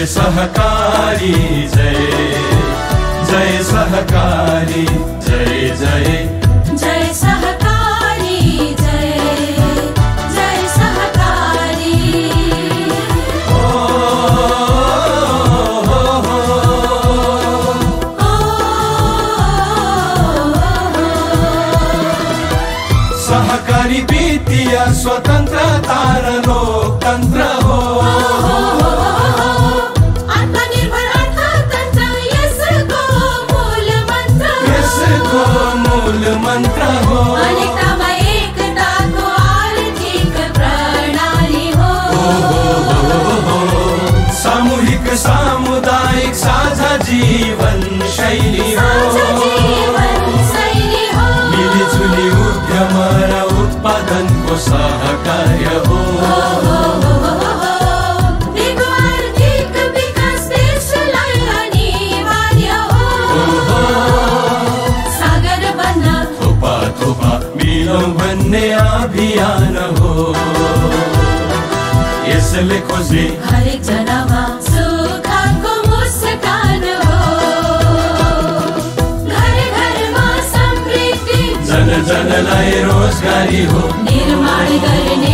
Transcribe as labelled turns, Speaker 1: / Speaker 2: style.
Speaker 1: जय सहकारी जय जय सहकारी जय जय
Speaker 2: जय सहकारी जय जय सहकारी
Speaker 1: सहकारी वित्तीय स्वतंत्रता र लोकतन्त्र हो
Speaker 2: आत्मनिर्भर अर्थतन्त्र यसको
Speaker 1: मूल मन्त्र हो
Speaker 2: अनेकतामा एकताको आर्थिक प्रणाली हो
Speaker 1: सामूहिक सामुदायिक साझा जीवन शैली हो मिलिजुली उद्यम र उत्पादनको सहकार्य हो
Speaker 2: आर्थिक विकास देशलाई अनिवार्य हो सागर बन्न
Speaker 1: थोपा थोपा मिलौँ भन्ने अभियान हो यसले खोजे
Speaker 2: हरेक जनामा सुखको मुस्कान हो घर घरमा समृद्धि
Speaker 1: जन जनलाई रोजगारी हो
Speaker 2: निर्माण गर्ने